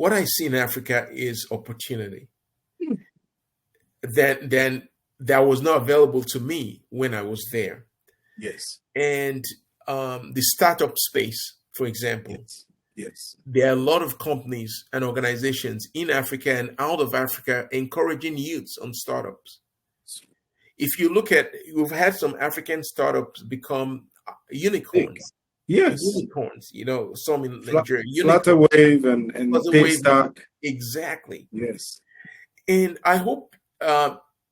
what I see in Africa is opportunity Hmm. that was not available to me when I was there. Yes. And the startup space, for example, Yes. Yes. there are a lot of companies and organizations in Africa and out of Africa encouraging youths on startups. If you look at, you've had some African startups become Big. unicorns. Yes. Unicorns, some in Fla- Nigeria, Flutter unicorns. wave and Wasn't way Paystack. exactly. Yes. And I hope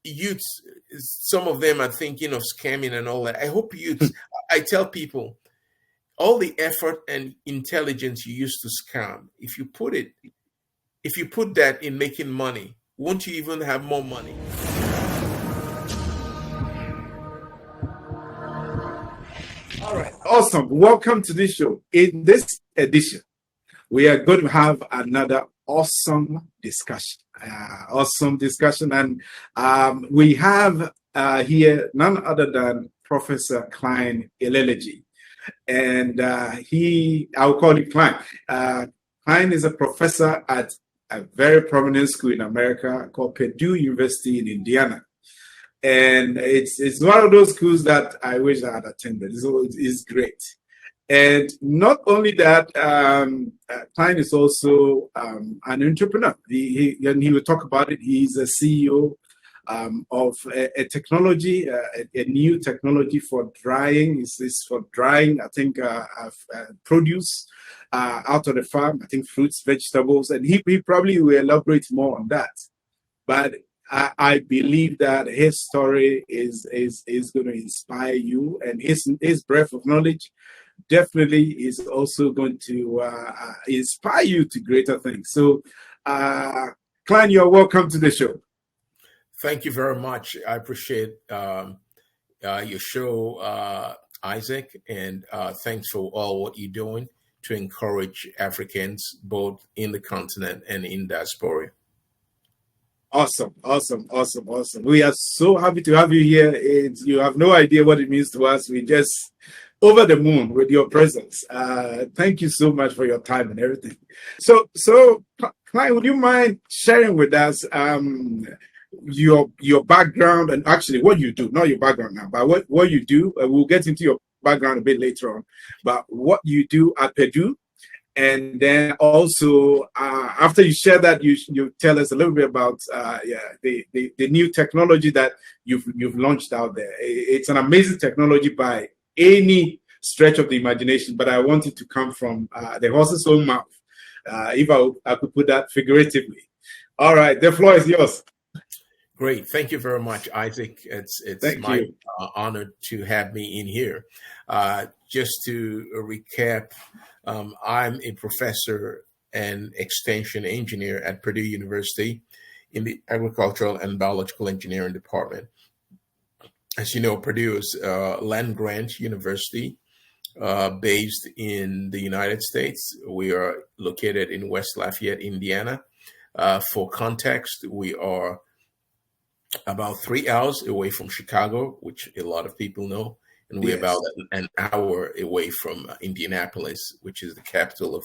youths, some of them are thinking of scamming and all that. I hope youths, I tell people, all the effort and intelligence you use to scam, if you put that in making money, won't you even have more money? All right. Awesome. Welcome to this show. In this edition, we are going to have another awesome discussion. And we have here none other than Professor Klein Ileleji. And I'll call him Klein. Klein is a professor at a very prominent school in America called Purdue University in Indiana. And it's one of those schools that I wish I had attended. It's great. And not only that, Klein is also an entrepreneur. And he will talk about it. He's a CEO of a technology, a new technology for drying. It's for drying, I think, produce out of the farm. I think fruits, vegetables, and he probably will elaborate more on that. But I believe that his story is going to inspire you, and his breadth of knowledge definitely is also going to inspire you to greater things. So, Klein, you're welcome to the show. Thank you very much. I appreciate your show, Isaac, and thanks for all what you're doing to encourage Africans both in the continent and in diaspora. Awesome. We are so happy to have you here. You have no idea what it means to us. We just over the moon with your presence. Thank you so much for your time and everything. So, Klein, would you mind sharing with us your background and actually what you do? Not your background now, but what you do. We'll get into your background a bit later on. But what you do at Purdue. And then also, after you share that, you tell us a little bit about the new technology that you've launched out there. It's an amazing technology by any stretch of the imagination, but I want it to come from the horse's own mouth, if I could put that figuratively. All right, the floor is yours. Great, thank you very much, Isaac. It's my honor to have me in here. Just to recap. I'm a professor and extension engineer at Purdue University in the Agricultural and Biological Engineering Department. As you know, Purdue is a land-grant university based in the United States. We are located in West Lafayette, Indiana. For context, we are about 3 hours away from Chicago, which a lot of people know. And we're about an hour away from Indianapolis, which is the capital of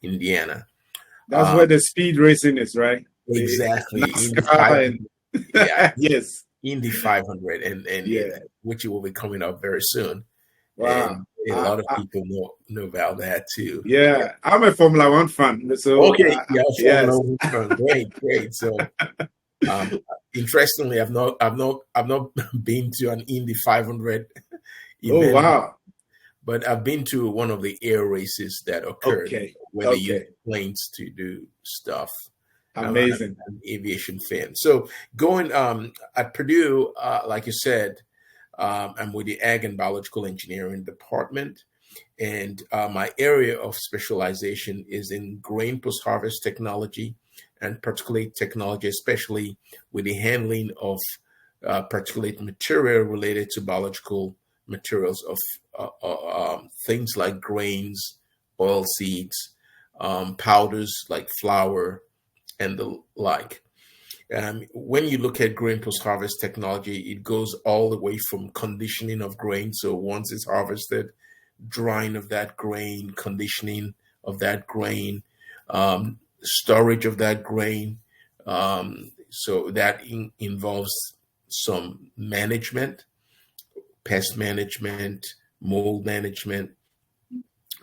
Indiana. That's where the speed racing is, right? Exactly. Yes. Indy 500, and which will be coming up very soon. Wow. And a lot of people know about that too. Yeah, I'm a Formula One fan. So okay, Formula One fan. Great. So. Interestingly, I've not been to an Indy 500 event. Oh wow! But I've been to one of the air races that occurred where they use planes to do stuff. Amazing. I'm an aviation fan. So going at Purdue, like you said, I'm with the Ag and Biological Engineering Department, and my area of specialization is in grain post-harvest technology and particulate technology, especially with the handling of particulate material related to biological materials of things like grains, oil seeds, powders like flour, and the like. When you look at grain post-harvest technology, it goes all the way from conditioning of grain. So once it's harvested, drying of that grain, conditioning of that grain, storage of that grain. So that involves some management, pest management, mold management,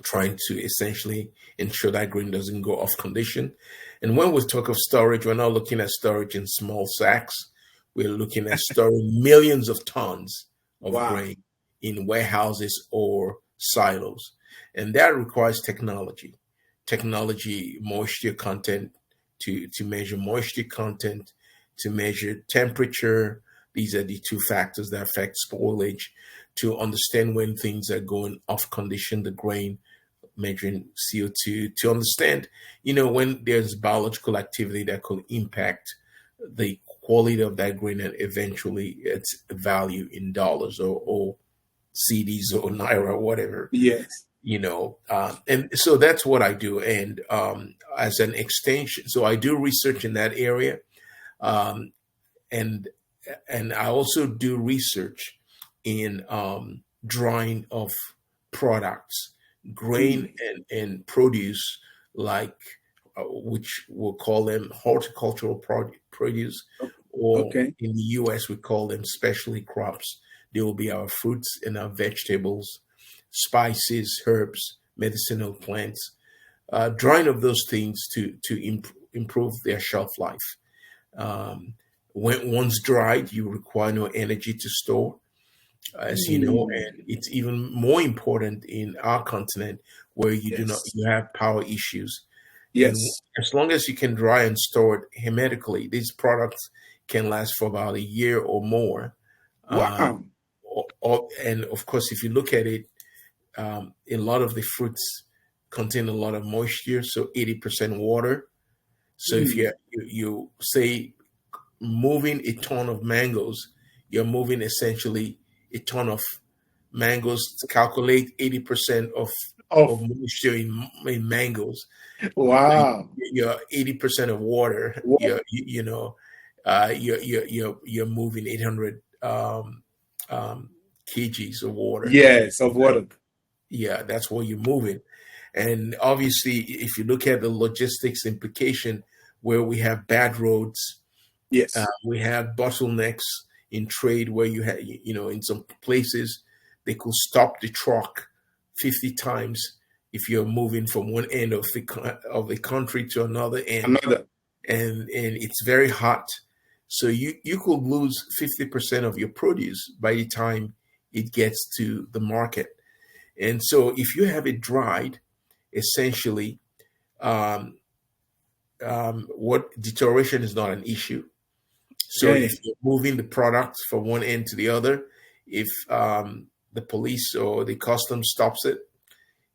trying to essentially ensure that grain doesn't go off condition. And when we talk of storage, we're not looking at storage in small sacks. We're looking at storing millions of tons of grain in warehouses or silos. And that requires technology, moisture content, to measure moisture content, to measure temperature. These are the two factors that affect spoilage, to understand when things are going off condition, the grain, measuring CO2, to understand, when there's biological activity that could impact the quality of that grain and eventually its value in dollars or CDs or Naira or whatever. Yes. And so that's what I do. And as an extension, so I do research in that area. And I also do research in drying of products, grain and produce, like which we'll call them horticultural produce, or in the US we call them specialty crops. They will be our fruits and our vegetables, spices, herbs, medicinal plants, drying of those things to improve their shelf life. When once dried, you require no energy to store, as you know, and it's even more important in our continent where you have power issues. Yes. And as long as you can dry and store it hermetically, these products can last for about a year or more. Wow. And of course, if you look at it, a lot of the fruits contain a lot of moisture, so 80% water. So if you say moving a ton of mangoes, you're moving essentially a ton of mangoes. To calculate 80% of moisture in mangoes. Wow. You're 80% of water. You're moving 800 kgs of water. Yes, of water. Yeah, that's what you're moving. And obviously, if you look at the logistics implication, where we have bad roads, we have bottlenecks in trade, where you have, in some places, they could stop the truck 50 times if you're moving from one end of the country to another end. And it's very hot. So you could lose 50% of your produce by the time it gets to the market. And so if you have it dried, essentially, what deterioration is not an issue. So if you're moving the product from one end to the other, if the police or the customs stops it,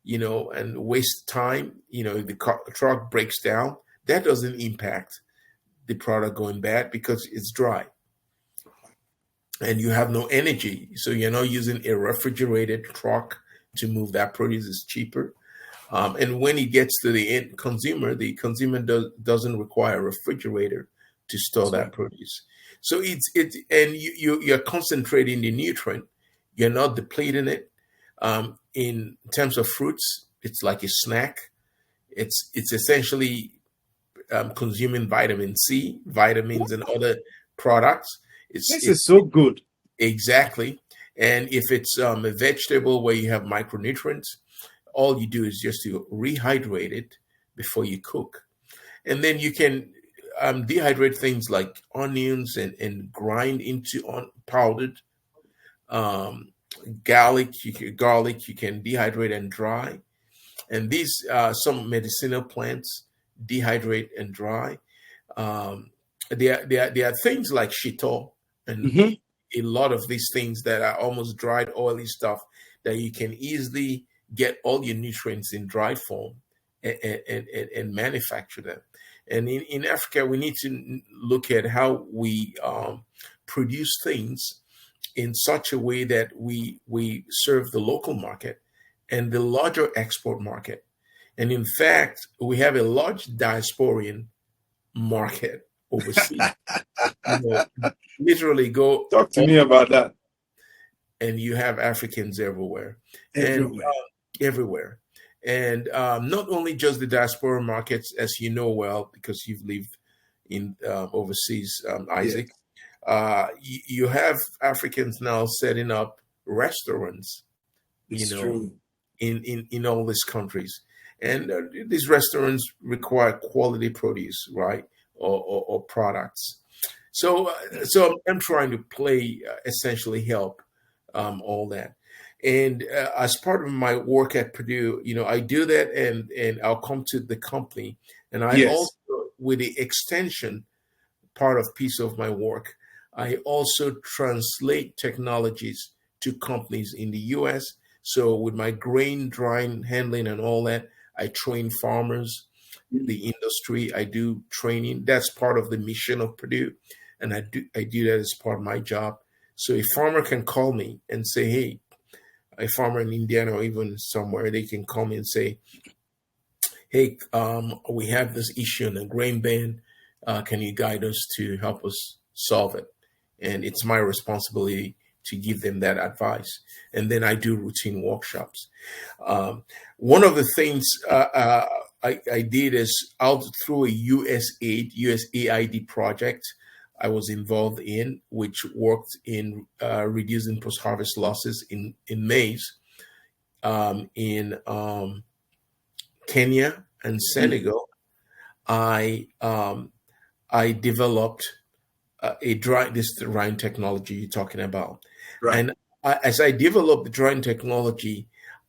and waste time, if the truck breaks down, that doesn't impact the product going bad because it's dry. And you have no energy. So you're not using a refrigerated truck to move that produce. Is cheaper. And when it gets to the end consumer, the consumer doesn't require a refrigerator to store that produce. So you're concentrating the nutrient. You're not depleting it. In terms of fruits, it's like a snack. It's essentially consuming vitamin C, vitamins, and other products. This is so good. Exactly. And if it's a vegetable where you have micronutrients, all you do is just to rehydrate it before you cook. And then you can dehydrate things like onions and grind into powdered garlic. You can dehydrate and dry. And these some medicinal plants dehydrate and dry. There are things like shito and a lot of these things that are almost dried, oily stuff that you can easily get all your nutrients in dry form and manufacture them. And in Africa, we need to look at how we produce things in such a way that we serve the local market and the larger export market. And in fact, we have a large diasporian market overseas. Literally go talk to me about that. And you have Africans everywhere. Everywhere. And not only just the diaspora markets, as you know well, because you've lived in overseas, Isaac. You have Africans now setting up restaurants, It's true. in all these countries, and these restaurants require quality produce, right, or products. So I'm trying to play, essentially help all that. And as part of my work at Purdue, I do that, and I'll come to the company, and I also, with the extension part of piece of my work, I also translate technologies to companies in the US. So with my grain drying, handling, and all that, I train farmers, the industry. I do training. That's part of the mission of Purdue, and I do that as part of my job. So a farmer can call me and say, "Hey," a farmer in Indiana or even somewhere, they can call me and say, "Hey, we have this issue in the grain bin. Can you guide us to help us solve it?" And it's my responsibility to give them that advice. And then I do routine workshops. One of the things I did is out through a USAID project I was involved in, which worked in reducing post-harvest losses in maize in Kenya and Senegal. I developed this drying technology you're talking about. Right. And as I developed the drying technology,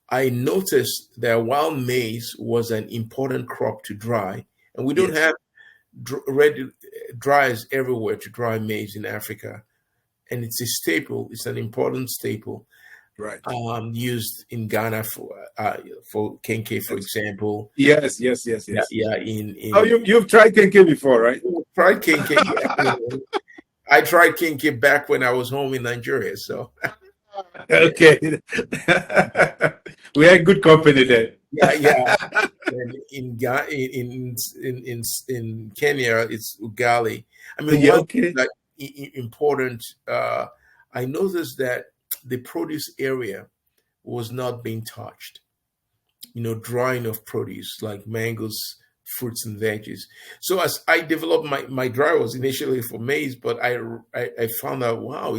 I noticed that while maize was an important crop to dry, and we don't have ready dryers everywhere to dry maize in Africa, and it's a staple, it's an important staple. Right. Used in Ghana for kenke, for example. Yes. Yeah. Oh, you've tried kenke before, right? Tried kenke. I tried kenke back when I was home in Nigeria. So. Okay. We had good company there. Yeah. And in Kenya, it's ugali. I mean, like important. I noticed that the produce area was not being touched. Drying of produce like mangoes, fruits, and veggies. So as I developed my dryer was initially for maize, but I found out, wow,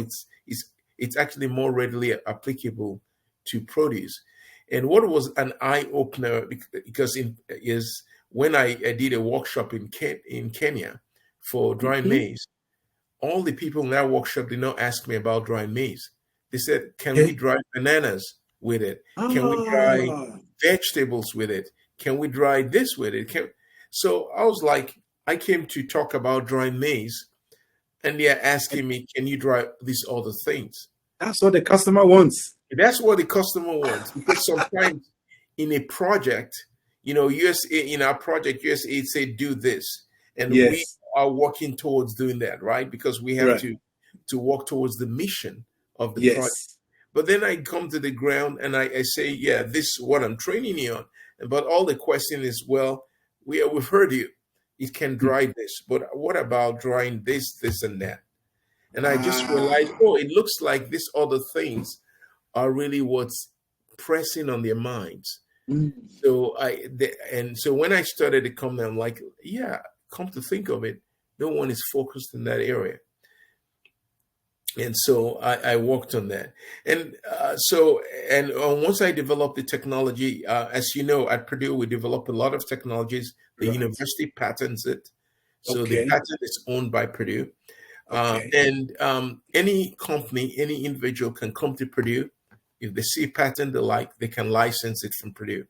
it's actually more readily applicable to produce. And what was an eye opener, because is when I did a workshop in Kenya for drying maize, all the people in that workshop did not ask me about drying maize. They said, "Can we dry bananas with it? Can we dry vegetables with it? Can we dry this with it?" So I was like, I came to talk about drying maize, and they're asking me, "Can you dry these other things?" That's what the customer wants. That's what the customer wants, because sometimes in a project, in our project, USAID said do this, and we are working towards doing that, right? Because we have to work towards the mission of the project. But then I come to the ground and I say, yeah, this is what I'm training you on. But all the question is, well, we've heard you. It can dry this, but what about drying this, this, and that? And I just realized, it looks like these other things are really what's pressing on their minds. So so when I started to come there, I'm like, yeah, come to think of it, no one is focused in that area. And so I worked on that. And once I developed the technology, as you know, at Purdue, we develop a lot of technologies. The university patents it. So the patent is owned by Purdue. And any company, any individual can come to Purdue. If they see a patent they like, they can license it from Purdue.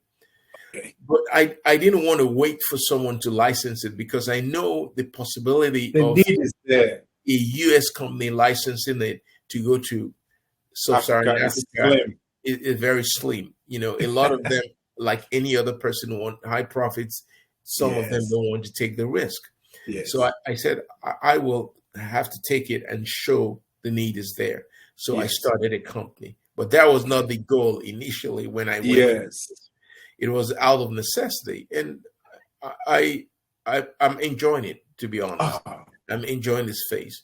But I didn't want to wait for someone to license it, because I know the possibility of need is there. A U.S. company licensing it to go to sub-Saharan Africa is very slim. A lot of them, like any other person, want high profits. Some of them don't want to take the risk. So I said, I will have to take it and show the need is there. So I started a company. But that was not the goal initially when I went. It was out of necessity. And I'm enjoying it, to be honest. I'm enjoying this phase.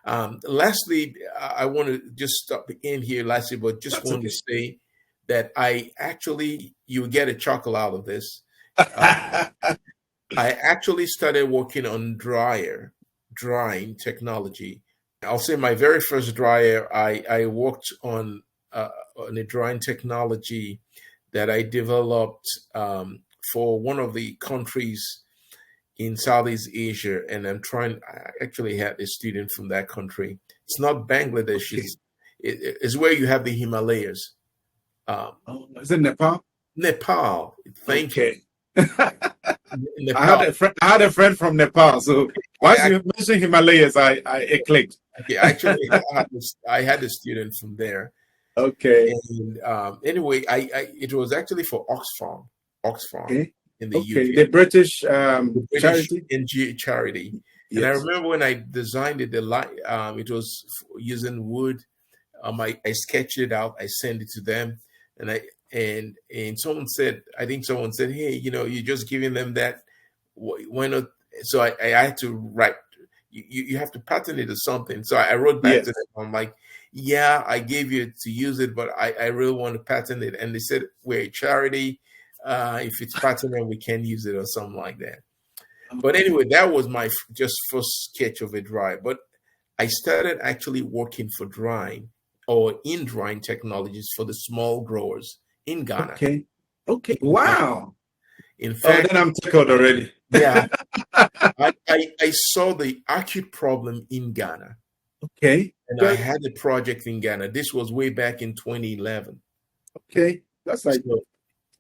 Lastly, I want to just stop in here, but just want to say that you get a chuckle out of this. I actually started working on drying technology. I'll say my very first dryer, I worked on a drying technology that I developed for one of the countries in Southeast Asia. And I actually had a student from that country. It's not Bangladesh. Okay. It's where you have the Himalayas. Is it Nepal? Nepal. Thank you. I had a friend from Nepal, so once you mentioned Himalayas, it clicked. Okay, actually, I had a student from there. Okay. And anyway, it was actually for Oxfam in the UK. The British charity. NGO charity. Yes. And I remember when I designed it, it was using wood. I sketched it out. I sent it to them, and someone said, hey, you're just giving them that. Why not? So I had to write. You have to pattern it or something. So I wrote back to them. I'm like, yeah, I gave you to use it, but I really want to patent it. And they said, we're a charity. If it's patented, we can use it or something like that. But anyway, that was my just first sketch of a dryer. But I started actually working for drying technologies for the small growers in Ghana. Okay. Wow. In fact, then I'm tickled already. Yeah. I saw the acute problem in Ghana. Okay. And I had a project in Ghana. This was way back in 2011. Okay. That's like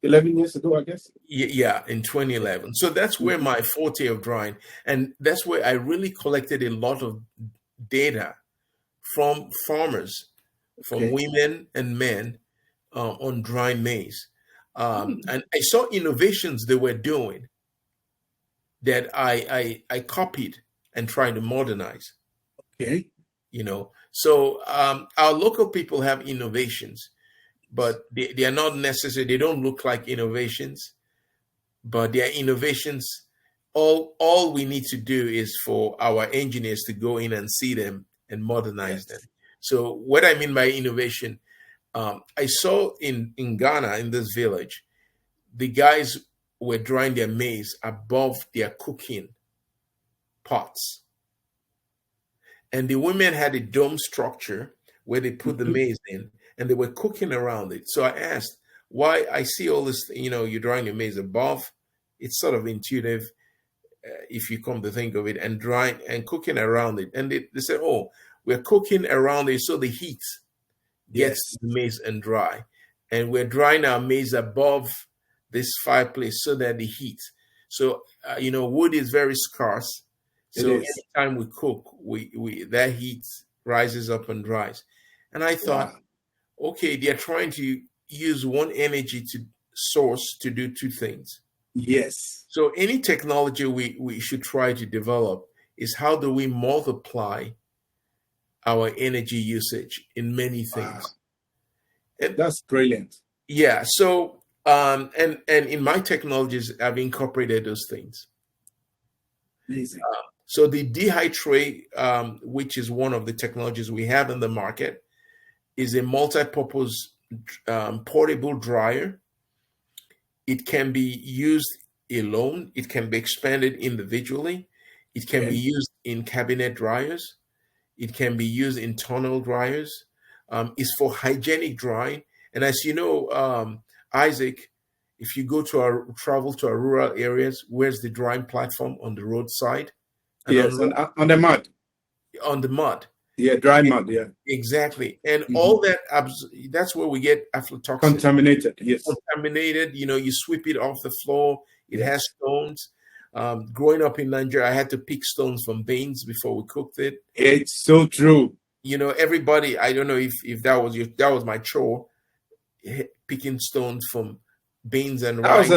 11 years ago, I guess. Yeah, in 2011. So that's where my forte of drying, and that's where I really collected a lot of data from farmers, from women and men on drying maize. And I saw innovations they were doing that I copied and tried to modernize. Okay. So our local people have innovations, but they are not necessary. They don't look like innovations, but they are innovations. All we need to do is for our engineers to go in and see them and modernize them. So what I mean by innovation, I saw in Ghana, in this village, the guys were drying their maize above their cooking pots. And the women had a dome structure where they put the maize in, and they were cooking around it. So I asked, why? I see all this, you're drying your maize above. It's sort of intuitive if you come to think of it, and drying and cooking around it. And they said, oh, we're cooking around it so the heat gets the maize and dry. And we're drying our maize above this fireplace so that the heat. So, wood is very scarce. So anytime we cook, we that heat rises up and dries. And I thought, okay, they're trying to use one energy source to do two things. Yes. So any technology we should try to develop is how do we multiply our energy usage in many things. And that's brilliant. Yeah. So and in my technologies, I've incorporated those things. Amazing. So the dehydrate, which is one of the technologies we have in the market, is a multi-purpose portable dryer. It can be used alone. It can be expanded individually. It can be used in cabinet dryers. It can be used in tunnel dryers. It's for hygienic drying. And as you know, Isaac, if you go to travel to our rural areas, where's the drying platform? On the roadside? Yes, on the mud. On the mud. Yeah, dry mud, yeah. Exactly. And all that, that's where we get aflatoxin. Contaminated, yes. Contaminated, you sweep it off the floor. It has stones. Growing up in Nigeria, I had to pick stones from beans before we cooked it. It's so true. Everybody, I don't know if that was my chore, picking stones from beans and rice.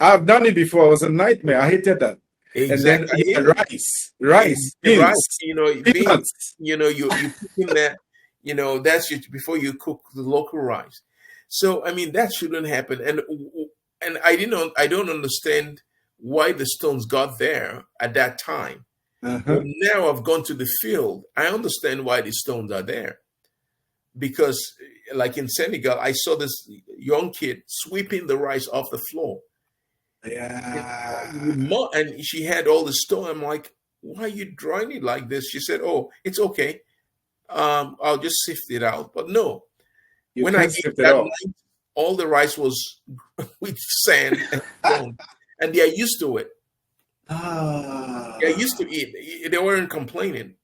I've done it before. It was a nightmare. I hated that. Exactly. And then rice, beans, beans, you're cooking that, that's before you cook the local rice. So, I mean, that shouldn't happen. And I don't understand why the stones got there at that time. But now I've gone to the field. I understand why the stones are there. because like in Senegal, I saw this young kid sweeping the rice off the floor. Yeah. And she had all the stone. I'm like, why are you drying it like this? She said, oh, it's okay. I'll just sift it out. But no, when I ate that night, all the rice was with sand and stone. And they are used to it. They are used to eat. They weren't complaining.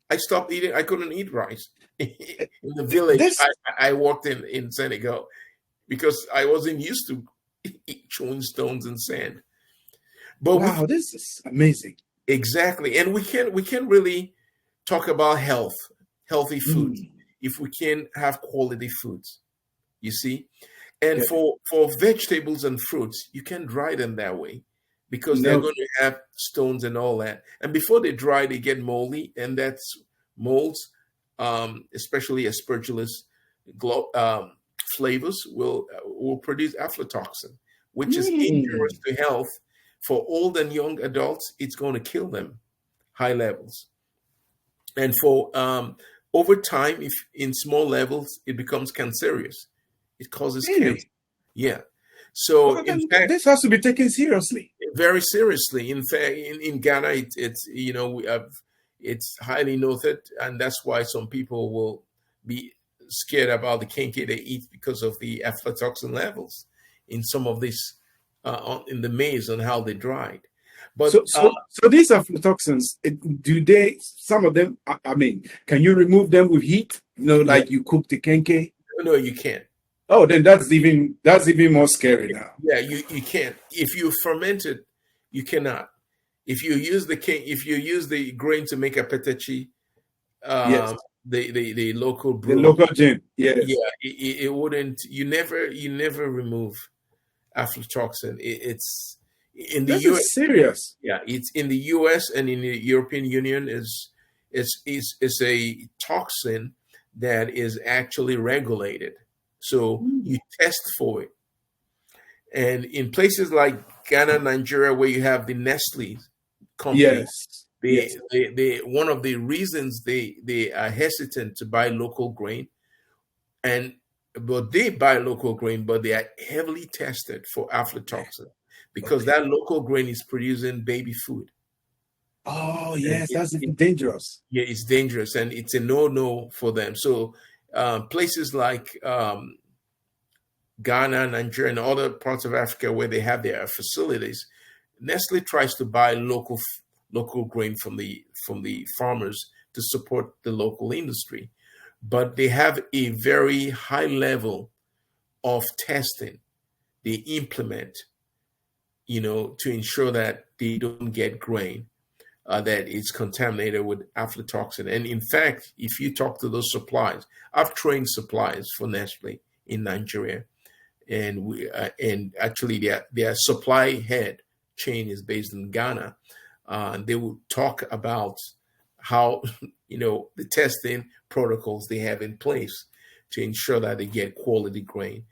I stopped eating. I couldn't eat rice. In the village I worked in Senegal, because I wasn't used to chewing stones and sand. But wow, this is amazing. Exactly. And we can really talk about healthy food, if we can have quality foods, you see. And for vegetables and fruits, you can dry them that way, because they're going to have stones and all that. And before they dry, they get moldy, and that's molds, especially aspergillus flavors, will produce aflatoxin, which is dangerous to health. For old and young adults, it's going to kill them, high levels. And for over time, if in small levels, it becomes cancerous. It causes cancer. Yeah. So in fact, this has to be taken seriously. Very seriously. In fact, in Ghana, it's highly noted, and that's why some people will be scared about the kenkey they eat, because of the aflatoxin levels in some of this in the maize and how they dried. But so these aflatoxins, some of them, I mean, can you remove them with heat? Like you cook the kenkey? No, you can't. Oh, then that's even more scary now. Yeah, you can't. If you ferment it, you cannot. If you use the grain to make a petechi, yes. the local brew, the local gin, yes. Yeah, it wouldn't. You never remove aflatoxin. It's in the US. Serious. Yeah, it's in the US and in the European Union is a toxin that is actually regulated. So you test for it. And in places like Ghana, Nigeria, where you have the Nestle company, one of the reasons they are hesitant to buy local grain, but they buy local grain, but they are heavily tested for aflatoxin, because that local grain is producing baby food. Oh, yes, that's dangerous. Yeah, it's dangerous, and it's a no for them. So places like Ghana, Nigeria, and other parts of Africa where they have their facilities, Nestle tries to buy local grain from the farmers to support the local industry. But they have a very high level of testing they implement, to ensure that they don't get grain that is contaminated with aflatoxin. And in fact, if you talk to those suppliers, I've trained suppliers for Nestle in Nigeria, and actually their supply head chain is based in Ghana. They will talk about how the testing protocols they have in place to ensure that they get quality grain.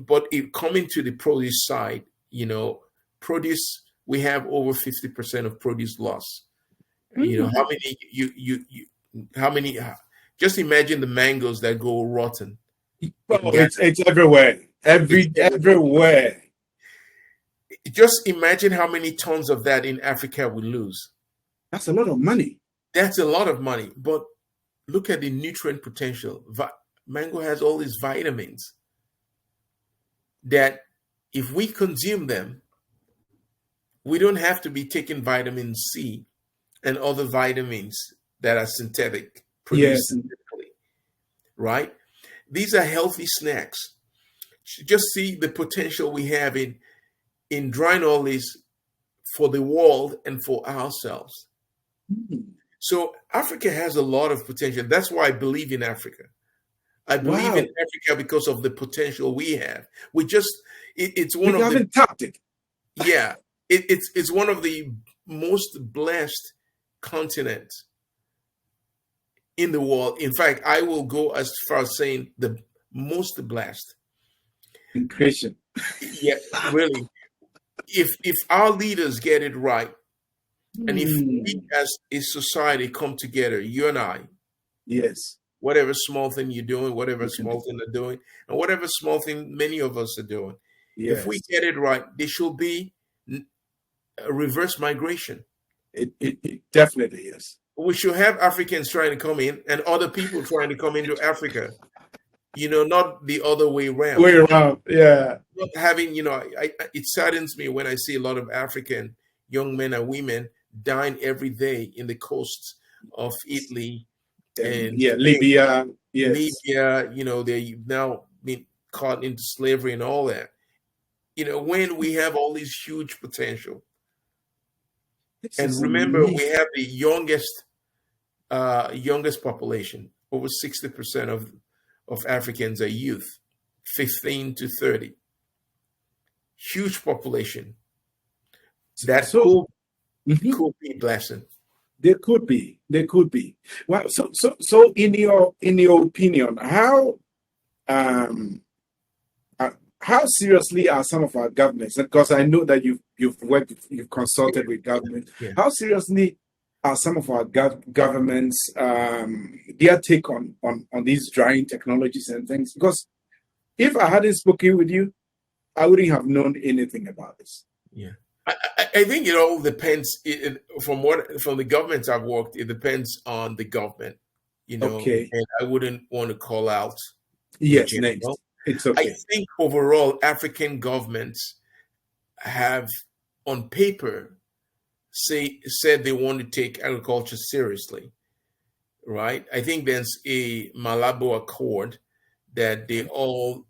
But coming to the produce side, produce, we have over 50% of produce loss. How many just imagine the mangoes that go rotten. It's everywhere. Everywhere. Just imagine how many tons of that in Africa we lose. That's a lot of money. That's a lot of money. But look at the nutrient potential. Mango has all these vitamins that if we consume them, we don't have to be taking vitamin C and other vitamins that are synthetic, produced synthetically, right? These are healthy snacks. Just see the potential we have in drying all this for the world and for ourselves. Mm-hmm. So Africa has a lot of potential. That's why I believe in Africa. I believe in Africa because of the potential we have. It's one of the... We haven't tapped it. Yeah. It's one of the most blessed continents in the world. In fact, I will go as far as saying the most blessed. In creation. Yeah, really. If our leaders get it right, and if we as a society come together, you and I, yes, whatever small thing you're doing, whatever small thing they're doing, and whatever small thing many of us are doing. Yes. If we get it right, there should be a reverse migration. It definitely is. We should have Africans trying to come in and other people trying to come into Africa. Not the other way around. Yeah. Not having, it saddens me when I see a lot of African young men and women dying every day in the coasts of Italy and Libya. Yes. Libya, they've now been caught into slavery and all that. When we have all this huge potential. And remember, we have the youngest population. Over 60% of Africans are youth, 15 to 30. Huge population. That could be a blessing. There could be. Well, so in your opinion, how seriously are some of our governments? Because I know that you've consulted with government. Yeah. How seriously are some of our governments their take on these drying technologies and things? Because if I hadn't spoken with you, I wouldn't have known anything about this. Yeah, I think it all depends. From the governments I've worked, it depends on the government. Okay. And I wouldn't want to call out. Yes, next. It's okay. I think overall, African governments have, on paper, said they want to take agriculture seriously, right? I think there's a Malabo Accord that they all,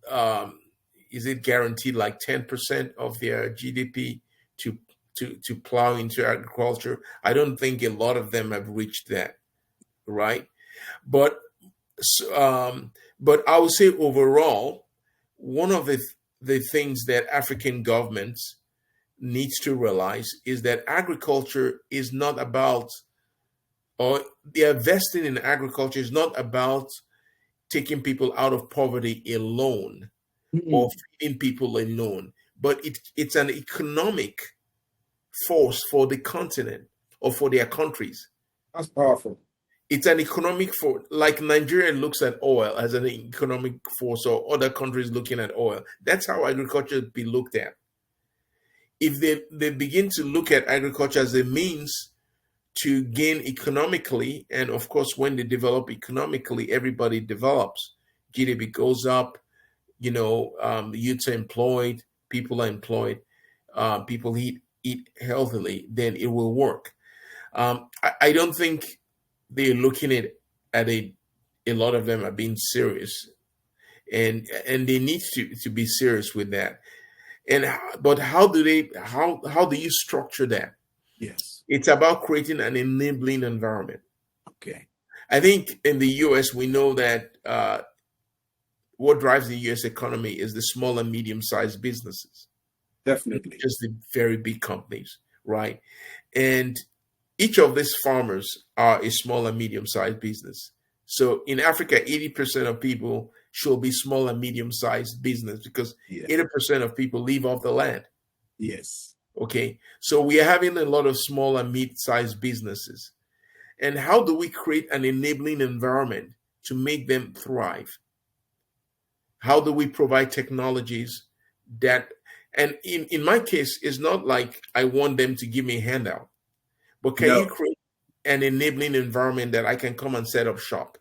is it guaranteed like 10% of their GDP to plow into agriculture? I don't think a lot of them have reached that, right? But I would say overall, one of the things that African governments needs to realize is that agriculture is not about, or their investing in agriculture is not about taking people out of poverty alone or feeding people alone, but it's an economic force for the continent or for their countries. That's powerful. It's an economic force, like Nigeria looks at oil as an economic force, or other countries looking at oil. That's how agriculture be looked at. If they begin to look at agriculture as a means to gain economically, and of course, when they develop economically, everybody develops. GDP goes up, youths are employed, people are employed, people eat healthily, then it will work. I don't think they're looking at a lot of them are being serious, and they need to be serious with that. But how do you structure that? Yes, it's about creating an enabling environment. Okay, I think in the U.S. we know that what drives the U.S. economy is the small and medium-sized businesses. Definitely, just the very big companies, right? And each of these farmers are a small and medium-sized business. So in Africa, 80% of people should be small and medium-sized business because 80% of people live off the land. Yes. Okay. So we are having a lot of small and mid-sized businesses. And how do we create an enabling environment to make them thrive? How do we provide technologies that, and in my case, it's not like I want them to give me a handout, but can you create an enabling environment that I can come and set up shop?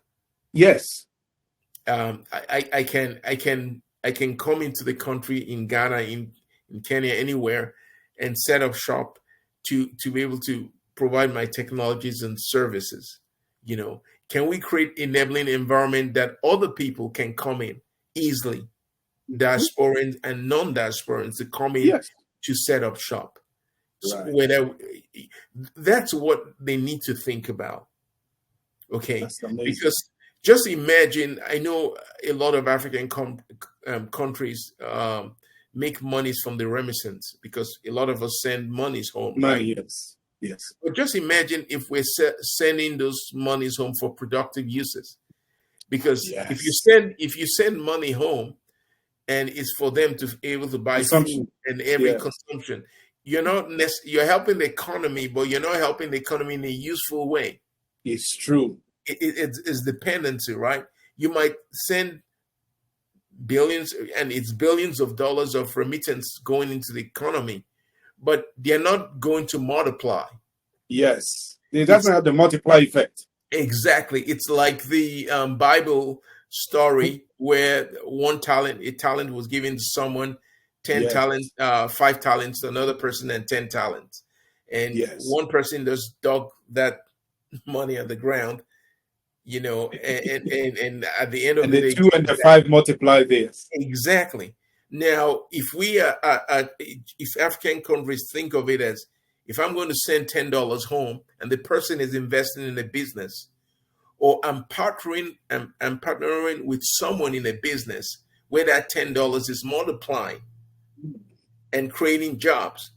Yes. I can come into the country in Ghana, in Kenya, anywhere, and set up shop to be able to provide my technologies and services. Can we create enabling environment that other people can come in easily, diasporans and non-diasporans to come in to set up shop? Right. So that's what they need to think about. Okay, because just imagine, I know a lot of African countries make monies from the remittance because a lot of us send monies home. Money, right? Yes. But just imagine if we're sending those monies home for productive uses, because if you send money home and it's for them to be able to buy food and every consumption, you're helping the economy, but you're not helping the economy in a useful way. It's true. it's dependency, right? You might send billions, and it's billions of dollars of remittance going into the economy, but they're not going to multiply. Yes, it doesn't have the multiply effect. Exactly. It's like the Bible story where a talent was given to someone, 10 talents, 5 talents to another person, and 10 talents. And one person just dug that money on the ground, and at the end of the day, 2 and the 5 multiply this. Exactly. Now, if if African countries think of it as, if I'm going to send $10 home and the person is investing in a business, or I'm partnering with someone in a business where that $10 is multiplying and creating jobs.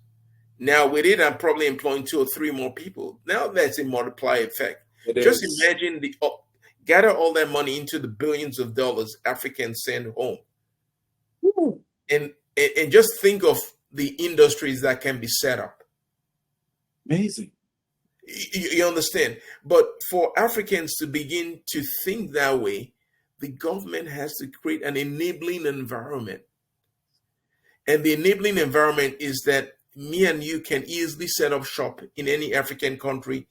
Now, with it, I'm probably employing 2 or 3 more people. Now that's a multiplier effect. Just imagine gather all that money into the billions of dollars Africans send home. Ooh. And just think of the industries that can be set up. Amazing. You understand? But for Africans to begin to think that way, the government has to create an enabling environment. And the enabling environment is that me and you can easily set up shop in any African country,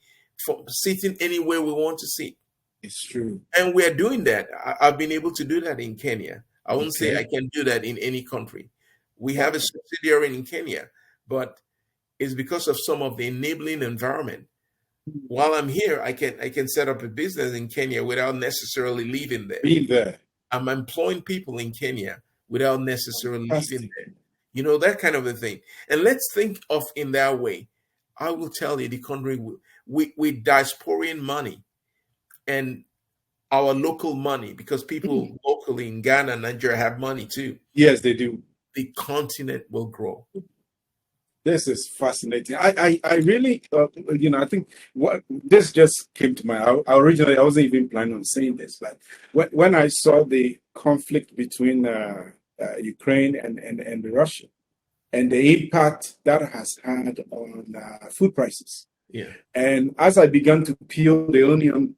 for sitting anywhere we want to sit. It's true. And we're doing that. I've been able to do that in Kenya. I wouldn't say I can do that in any country. We have a subsidiary in Kenya, but it's because of some of the enabling environment. While I'm here, I can set up a business in Kenya without necessarily living there. Be there. I'm employing people in Kenya without necessarily living there. That kind of a thing. And let's think of in that way. I will tell you, the country with diasporian money and our local money, because people locally in Ghana and Nigeria have money too. Yes, they do. The continent will grow. This is fascinating. I really, I think what this just came to my. Originally, I wasn't even planning on saying this. Like when I saw the conflict between Ukraine and Russia, and the impact that has had on food prices. Yeah. And as I began to peel the onion,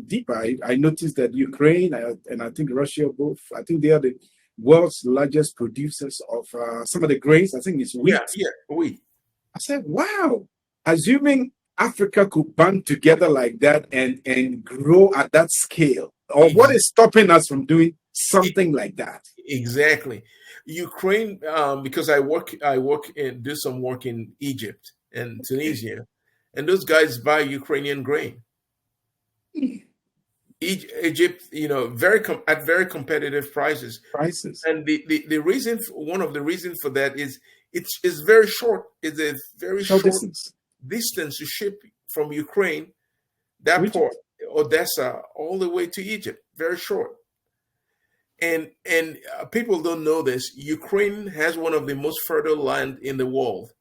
deeper, I noticed that Ukraine and I think Russia both, I think they are the world's largest producers of some of the grains. I think it's wheat. Yeah, wheat. I said, wow, assuming Africa could band together like that and grow at that scale, or what is stopping us from doing something like that? Exactly. Ukraine, because I work and do some work in Egypt and Tunisia, and those guys buy Ukrainian grain. Egypt, at very competitive prices. And the reason, one of the reasons for that is it's very short. It's a very short distance to ship from Ukraine, that port, Odessa, all the way to Egypt. Very short. And people don't know this. Ukraine has one of the most fertile land in the world.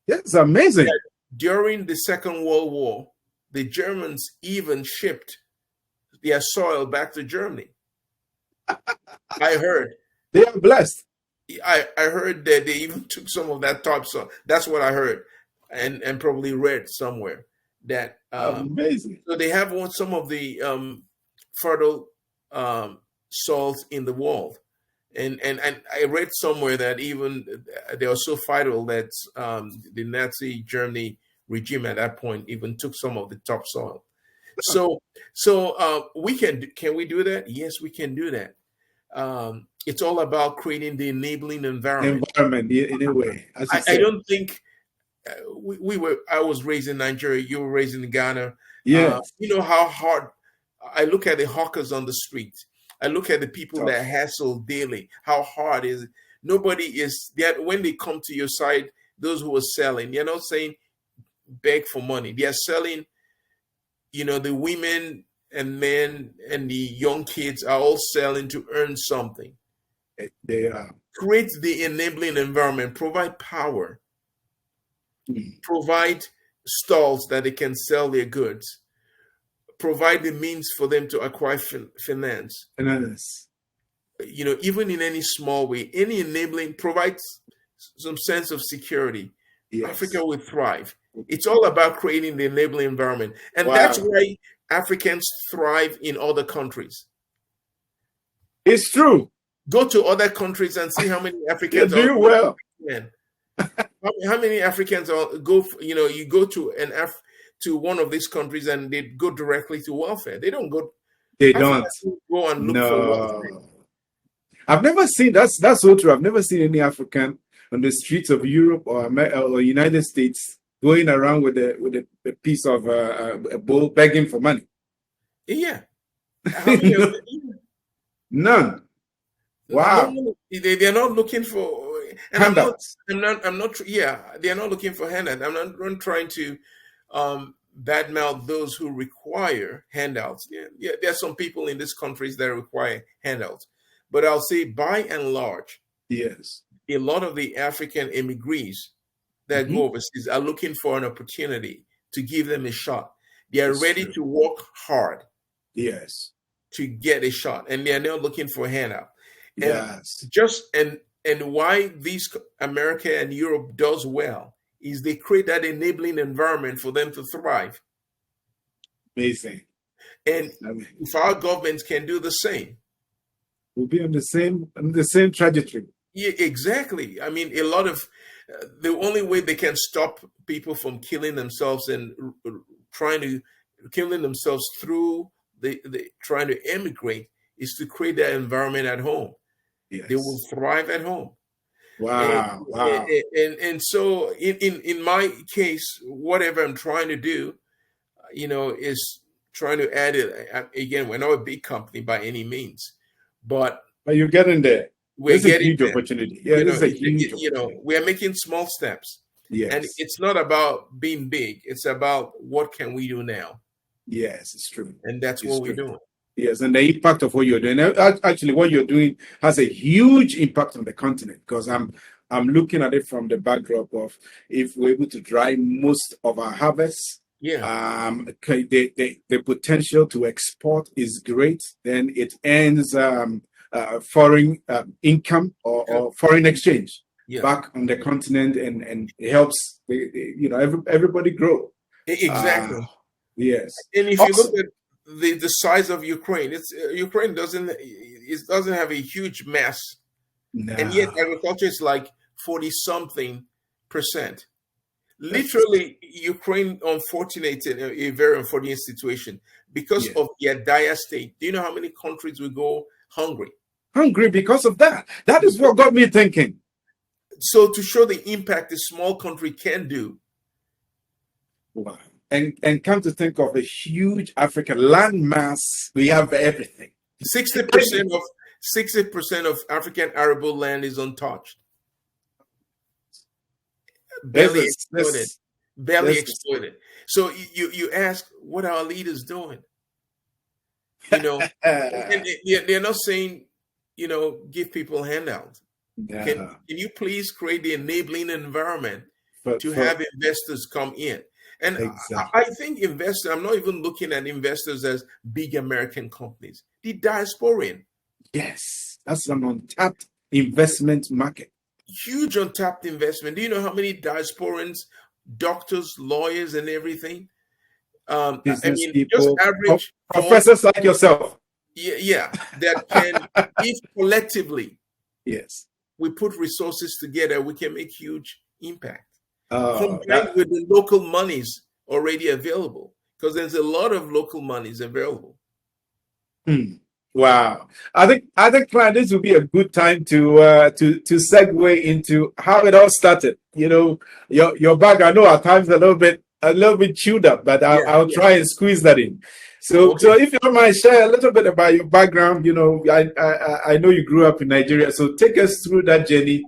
That's amazing. During the Second World War, the Germans even shipped their soil back to Germany. I heard. They are blessed. I heard that they even took some of that topsoil. That's what I heard, and probably read somewhere that amazing. So they have some of the fertile soils in the world, and I read somewhere that even they were so fertile that the Nazi Germany regime at that point even took some of the topsoil. So we can we do that? Yes, we can do that. It's all about creating the enabling environment. In a way. I don't think I was raised in Nigeria. You were raised in Ghana. Yeah. You know how hard. I look at the hawkers on the street. I look at the people that hassle daily. How hard is it? Nobody is that when they come to your side. Those who are selling, they're not saying beg for money. They are selling. The women and men and the young kids are all selling to earn something. They are. Create the enabling environment, provide power, provide stalls that they can sell their goods, provide the means for them to acquire finance. Even in any small way, any enabling provides some sense of security. Yes. Africa will thrive. It's all about creating the enabling environment. And that's why Africans thrive in other countries. It's true. Go to other countries and see how many Africans do well. How many Africans go? You go to to one of these countries and they go directly to welfare. They don't go. They don't go and look for welfare. I've never seen that's so true. I've never seen any African on the streets of Europe or United States going around with a piece of a bowl begging for money. Yeah. How many of them? None. Wow. They're not looking for handouts. I'm not. Yeah, they're not looking for handouts. I'm not trying to badmouth those who require handouts. Yeah, there are some people in these countries that require handouts, but I'll say by and large, yes, a lot of the African immigrants that go overseas are looking for an opportunity to give them a shot. They are ready to work hard. Yes. To get a shot, and they are not looking for a handout. Yes. And why these America and Europe does well is they create that enabling environment for them to thrive. Amazing. And if our governments can do the same, we'll be on the same trajectory. Yeah, exactly. I mean, a lot of the only way they can stop people from killing themselves and killing themselves through the trying to emigrate is to create that environment at home. Yes. They will thrive at home. Wow. And so in my case, whatever I'm trying to do, is trying to add it. Again, we're not a big company by any means, but you're getting there. We're getting a huge opportunity. Yeah, this is a huge opportunity. We're making small steps. Yes. And it's not about being big. It's about what can we do now. Yes, it's true. And that's what we're doing. Yes, and the impact of what you're doing. Actually, what you're doing has a huge impact on the continent, because I'm looking at it from the backdrop of if we're able to dry most of our harvests, the potential to export is great. Then it ends foreign income or foreign exchange back on the continent, and it helps everybody grow. Exactly. Yes. And if you look at the size of Ukraine, Ukraine doesn't have a huge mass, and yet agriculture is like 40-something%. Literally, Ukraine a very unfortunate situation because of their dire state. Do you know how many countries will go hungry? Hungry because of that. That is what got me thinking. So to show the impact a small country can do. Wow. And come to think of a huge African landmass, we have everything. 60% of African arable land is untouched. Barely exploited. So you ask, what are our leaders doing? And they're not saying, give people handouts. Yeah. Can you please create the enabling environment to have investors come in? And exactly. I think investors, I'm not even looking at investors as big American companies. The diasporan. Yes, that's an untapped investment market. Huge untapped investment. Do you know how many diasporans, doctors, lawyers, and everything? Business people, just average professors like yourself. Yeah, that can, if collectively, yes, we put resources together, we can make huge impact. Combined with the local monies already available, because there's a lot of local monies available. Wow, I think, Klein, this would be a good time to segue into how it all started. Your back. I know at times a little bit chewed up, but I'll try and squeeze that in. So if you don't mind, share a little bit about your background. I know you grew up in Nigeria, so take us through that journey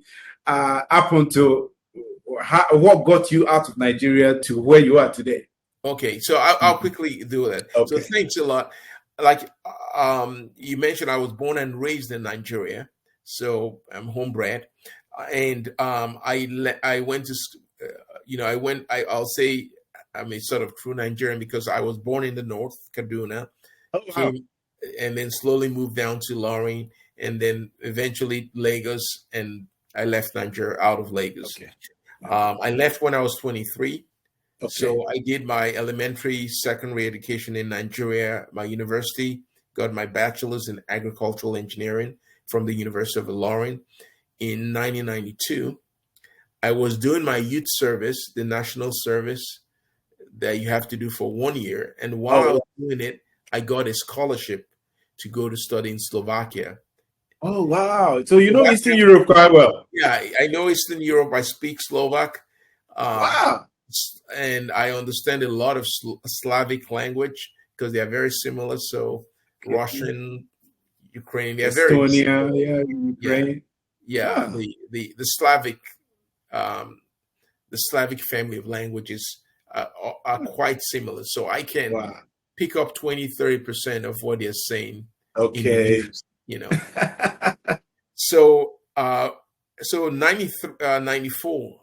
up until what got you out of Nigeria to where you are today. Okay, so I'll quickly do that. Okay. So thanks a lot. Like you mentioned, I was born and raised in Nigeria, so I'm homebred, and I went to, I'll say I'm a sort of true Nigerian because I was born in the north, Kaduna, and then slowly moved down to Loring, and then eventually Lagos, and I left Nigeria out of Lagos. Okay. I left when I was 23. So I did my elementary, secondary education in Nigeria, my university, got my bachelor's in agricultural engineering from the University of Ilorin in 1992. I was doing my youth service, the national service that you have to do for 1 year. And while I was doing it, I got a scholarship to go to study in Slovakia. Oh, wow. So you know Eastern Europe quite well. Yeah, I know Eastern Europe. I speak Slovak. Wow. And I understand a lot of Slavic language because they are very similar. So Russian, Ukrainian, they are very similar. Ukraine. Yeah. Wow. The Slavic family of languages are quite similar. So I can pick up 20-30% of what they're saying. Okay. In news, So 94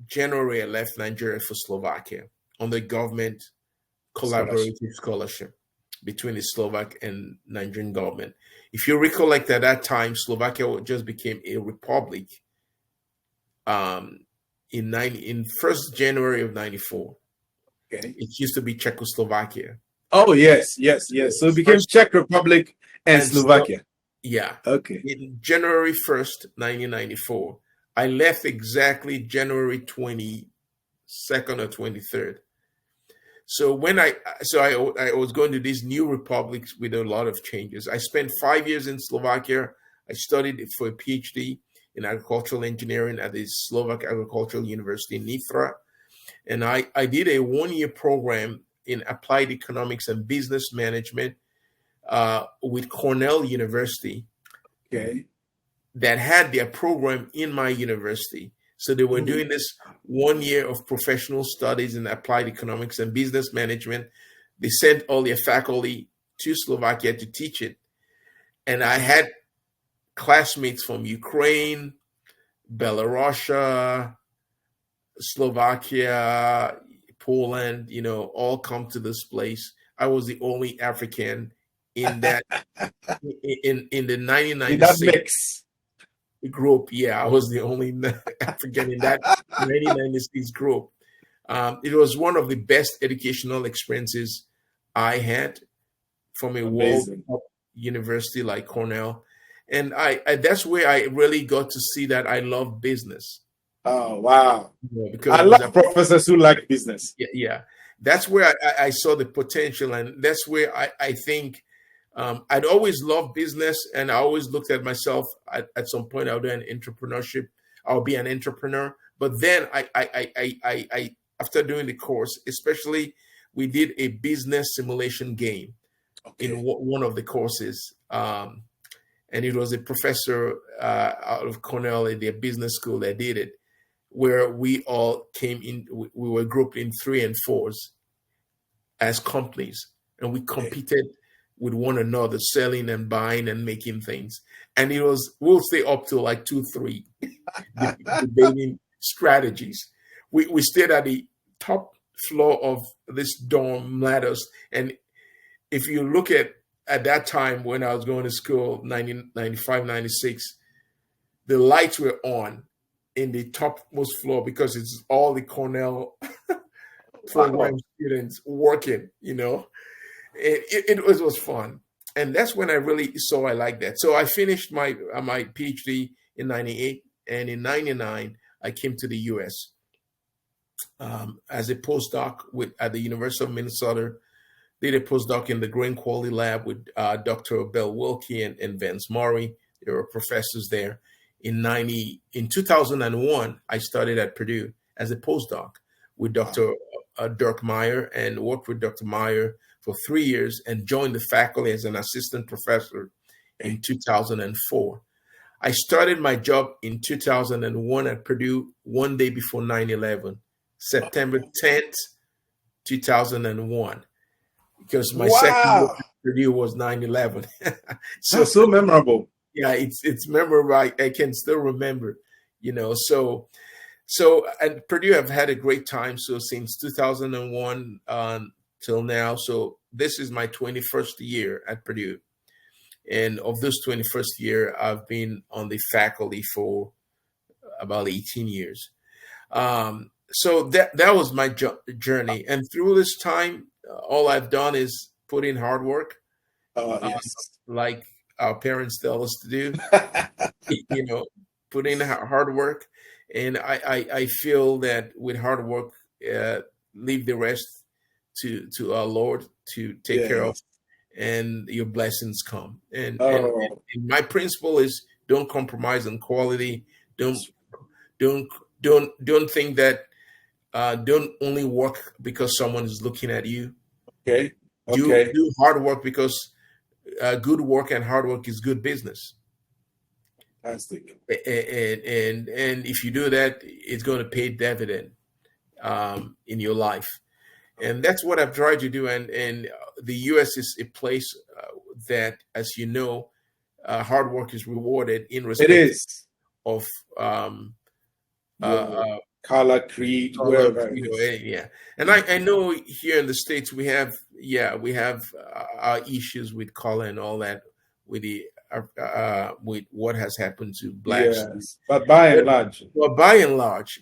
January, I left Nigeria for Slovakia on the government collaborative scholarship between the Slovak and Nigerian government. If you recollect, at that time, Slovakia just became a republic in 1st January of 94. Okay. It used to be Czechoslovakia. Oh, yes. So it became Czech Republic and Slovakia. Okay. In January 1st, 1994. I left exactly January 22nd or 23rd. So when I was going to these new republics with a lot of changes. I spent 5 years in Slovakia. I studied for a PhD in agricultural engineering at the Slovak Agricultural University in Nitra. And I did a 1-year program in applied economics and business management with Cornell University. Okay. That had their program in my university. So they were doing this 1 year of professional studies in applied economics and business management. They sent all their faculty to Slovakia to teach it. And I had classmates from Ukraine, Belarus, Slovakia, Poland, all come to this place. I was the only African in that, in the 1996. In that mix. Group. I was the only African in that 1996 group. It was one of the best educational experiences I had from a world university like Cornell. And I that's where I really got to see that I love business. Oh, wow. Because I love professors who like business. Yeah. That's where I saw the potential. And that's where I think I'd always loved business, and I always looked at myself at some point I'll do an entrepreneurship. I'll be an entrepreneur. But then I after doing the course, especially we did a business simulation game in one of the courses. And it was a professor out of Cornell at their business school that did it, where we all came in. We were grouped in 3 and 4s as companies, and we competed with one another, selling and buying and making things. And we'll stay up to like 2-3 debating strategies. We stayed at the top floor of this dorm ladders. And if you look at that time when I was going to school, 1995, 96, the lights were on in the topmost floor because it's all the Cornell program students working, It was fun. And that's when I really saw I liked that. So I finished my PhD in 98. And in 99, I came to the U.S. As a postdoc at the University of Minnesota. Did a postdoc in the grain quality lab with Dr. Bell Wilkie and Vance Murray. There were professors there. In 2001, I started at Purdue as a postdoc with Dr. Dirk Meyer, and worked with Dr. Meyer for 3 years and joined the faculty as an assistant professor in 2004. I started my job in 2001 at Purdue one day before 9/11, September 10th, 2001, because my second year at Purdue was 9/11. so memorable. Yeah, it's memorable. I can still remember, So at Purdue, I've had a great time. So since 2001 till now. So this is my 21st year at Purdue. And of this 21st year, I've been on the faculty for about 18 years. so that was my journey, and through this time, all I've done is put in hard work, Yes. like our parents tell us to do. You know, put in hard work, and I feel that with hard work, leave the rest to our Lord to take care of, Yes. and your blessings come. Oh, And my principle is don't compromise on quality. Don't don't think that don't only work because someone is looking at you. okay. Do Okay. do hard work because good work and hard work is good business. Fantastic. And if you do that, it's going to pay dividend in your life. And that's what I've tried to do. And the U.S. is a place that, as you know, hard work is rewarded in It respect is. of um, Your uh, color, creed, color, wherever it is. yeah. And I know here in the States we have our issues with color and all that with the with what has happened to blacks. Yes. But by and But, large, well, by and large,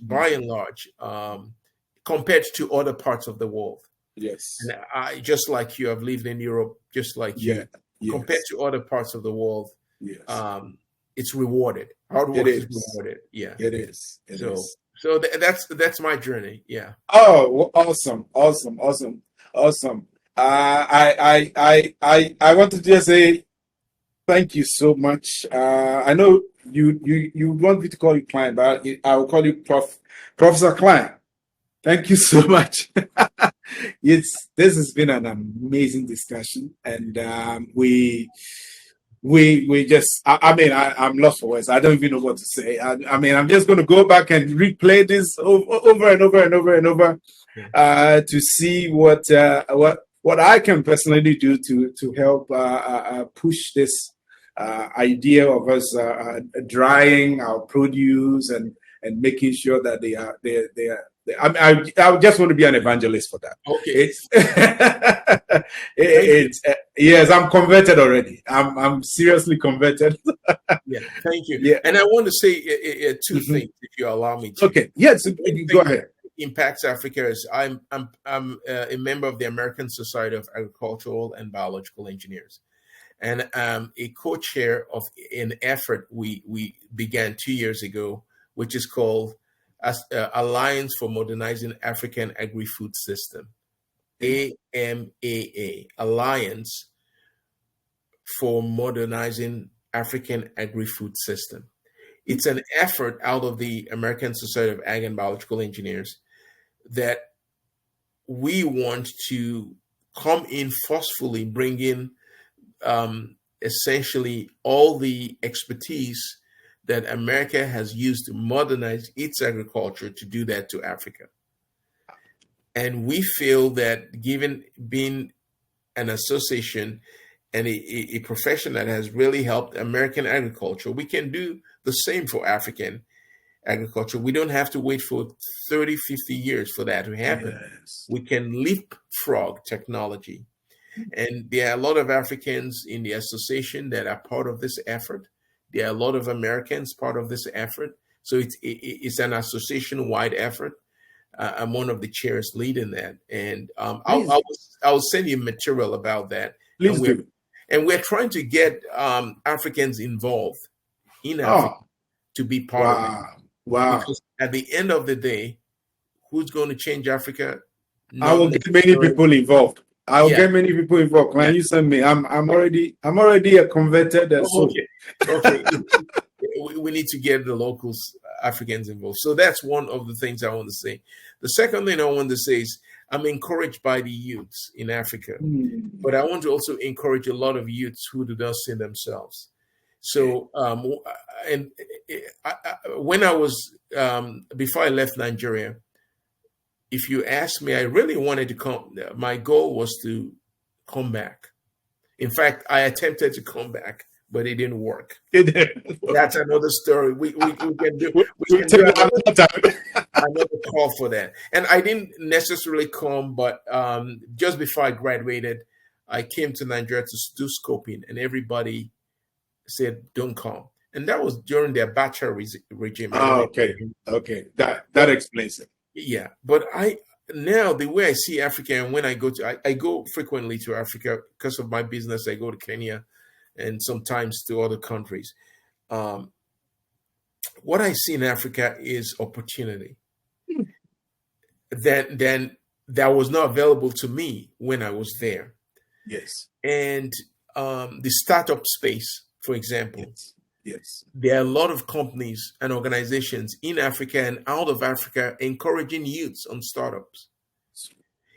compared to other parts of the world, yes. and I just like you, I've lived in Europe, just like Yeah. you. Yes. Compared to other parts of the world, Yes. it's rewarded. Hard It work is is. rewarded. Yeah. It is. It So is. so that's my journey. Yeah. Oh, awesome. Awesome. Awesome. Awesome. I want to just say thank you so much. I know you want me to call you Klein, but I will call you Professor Klein. Thank you so much. This has been an amazing discussion, and we just I mean I'm lost for words. I don't even know what to say. I mean I'm just going to go back and replay this over and over and over and over to see what I can personally do to help push this idea of us drying our produce and making sure that they are. I just want to be an evangelist for that. Okay. Yes, I'm converted already. I'm seriously converted. Yeah. Thank you. Yeah. And I want to say two things, if you allow me to. Okay. Yes. Go ahead. Impacts Africa is I'm a member of the American Society of Agricultural and Biological Engineers, and a co-chair of an effort we began 2 years ago, which is called Alliance for Modernizing African Agri-Food System, AMAA, Alliance for Modernizing African Agri-Food System. It's an effort out of the American Society of Ag and Biological Engineers that we want to come in forcefully, bring in essentially all the expertise that America has used to modernize its agriculture, to do that to Africa. And we feel that given being an association and a profession that has really helped American agriculture, we can do the same for African agriculture. We don't have to wait for 30, 50 years for that to happen. Yes. We can leapfrog technology. And there are a lot of Africans in the association that are part of this effort. There are a lot of Americans part of this effort. So it's an association-wide effort. I'm one of the chairs leading that. And I'll send you material about that. Please do. And we're trying to get Africans involved in Africa to be part of it. Wow. Because at the end of the day, who's going to change Africa? I will get many people involved. I'll get many people involved. Can you send me? I'm already a converted soul. Okay. We need to get the locals, Africans involved. So that's one of the things I want to say. The second thing I want to say is I'm encouraged by the youths in Africa, but I want to also encourage a lot of youths who do not see themselves. So, when I was, before I left Nigeria, if you ask me, I really wanted to come. My goal was to come back. In fact, I attempted to come back, but it didn't work. That's another story. We can do another call for that. And I didn't necessarily come, but just before I graduated, I came to Nigeria to do scoping, and everybody said, "Don't come." And that was during their bachelor regime. Okay. That explains it. Yeah, but now the way I see Africa, and when I go frequently to Africa because of my business. I go to Kenya and sometimes to other countries. Um, what I see in Africa is opportunity then that was not available to me when I was there. Yes. And the startup space, for example, Yes. Yes. there are a lot of companies and organizations in Africa and out of Africa encouraging youths on startups.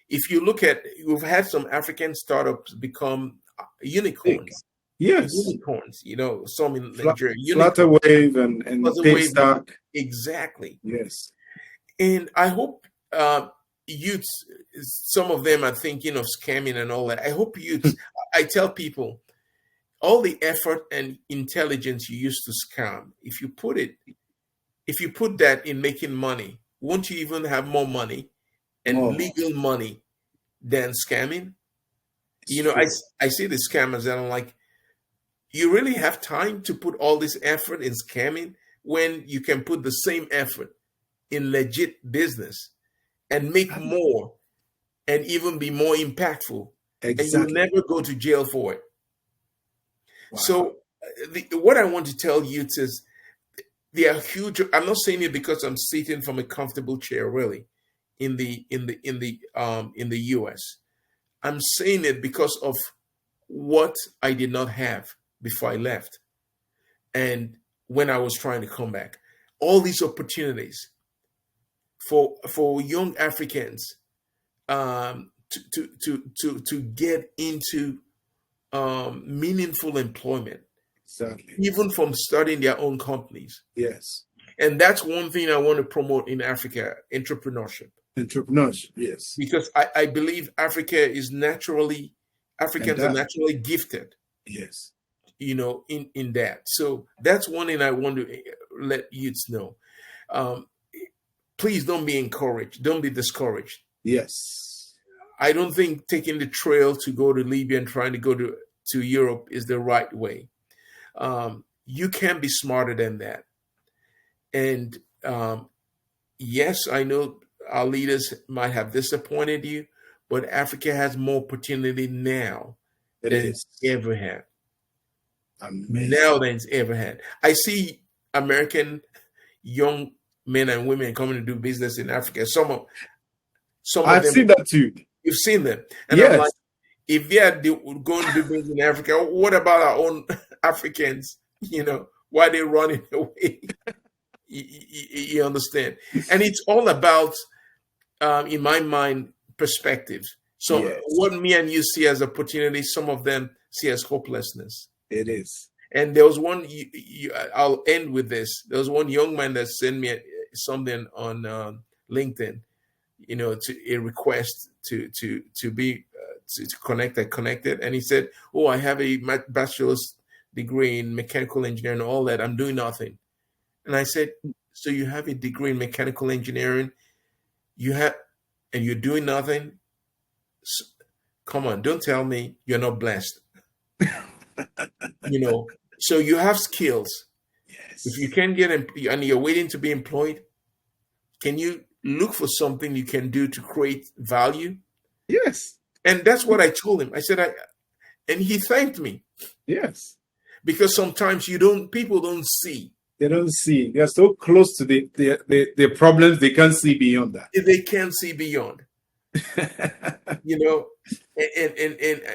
If you look at, you've had some African startups become unicorns. Yes. Unicorns, some in Nigeria. Flutterwave and Paystack. Exactly. Yes. And I hope youths, some of them are thinking of scamming and all that. I hope youths, I tell people, all the effort and intelligence you use to scam, if you put that in making money, won't you even have more money and legal money than scamming? I see the scammers and I'm like, you really have time to put all this effort in scamming when you can put the same effort in legit business and make more and even be more impactful. Exactly. And you'll never go to jail for it. Wow. So what I want to tell you is they are huge. I'm not saying it because I'm sitting from a comfortable chair, really, in the US. I'm saying it because of what I did not have before I left. And when I was trying to come back, all these opportunities for young Africans to get into meaningful employment, exactly, even from starting their own companies. Yes. And that's one thing I want to promote in Africa: entrepreneurship. Entrepreneurship, yes. Because I believe Africans are naturally gifted. Yes. In that. So that's one thing I want to let youths know. Please don't be encouraged. Don't be discouraged. Yes. I don't think taking the trail to go to Libya and trying to go to Europe is the right way. You can be smarter than that. And yes, I know our leaders might have disappointed you, but Africa has more opportunity now than it's ever had. Amazing. Now than it's ever had. I see American young men and women coming to do business in Africa. Some of I've seen that too. You've seen them. And yes. I'm like, if they are going to do business in Africa, what about our own Africans? Why are they running away? You understand? And it's all about, in my mind, perspective. So what me and you see as opportunity, some of them see as hopelessness. It is. And there was one, I'll end with this. There was one young man that sent me something on LinkedIn, a request to be, to connected. And he said, oh, I have a bachelor's degree in mechanical engineering and all that. I'm doing nothing. And I said, so you have a degree in mechanical engineering, and you're doing nothing? So, come on, don't tell me you're not blessed. So you have skills. Yes. If you can't get and you're waiting to be employed, can you look for something you can do to create value? Yes. And that's what I told him. I said, and he thanked me. Yes. Because sometimes people don't see. They don't see. They're so close to the problems, they can't see beyond that. They can't see beyond.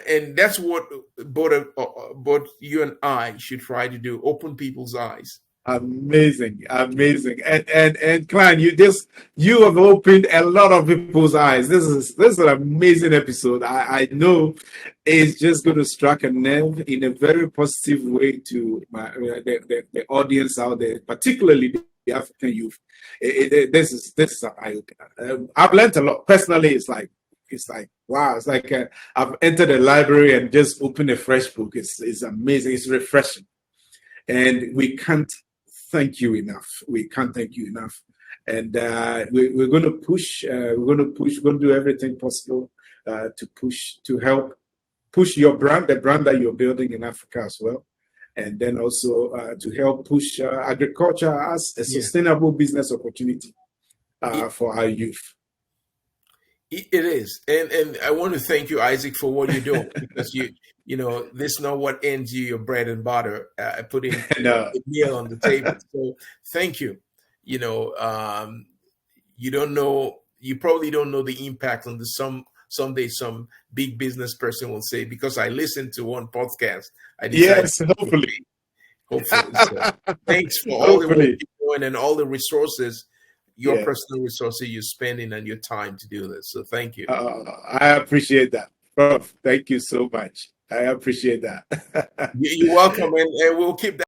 And that's what both you and I should try to do: open people's eyes. Amazing. And Klein, you have opened a lot of people's eyes. This is an amazing episode. I know it's just going to strike a nerve in a very positive way to the audience out there, particularly the African youth. This is an eye-opener. I've learned a lot. Personally, it's like wow. It's like I've entered a library and just opened a fresh book. It's amazing. It's refreshing, and we can't thank you enough. We can't thank you enough. And we're going to push. We're going to do everything possible to help push your brand, the brand that you're building in Africa as well. And then also to help push agriculture as a sustainable business opportunity. for our youth. It is, and I want to thank you, Isaac, for what you're doing, because this is not what earns you your bread and butter, putting a meal on the table. So thank you. You don't know, you probably don't know the impact on someday some big business person will say, because I listened to one podcast. Yes, hopefully. So, thanks for all the work you're doing and all the resources, your personal resources you're spending and your time to do this. So thank you. I appreciate that, Prof. Thank you so much. I appreciate that. You're welcome, and we'll keep that.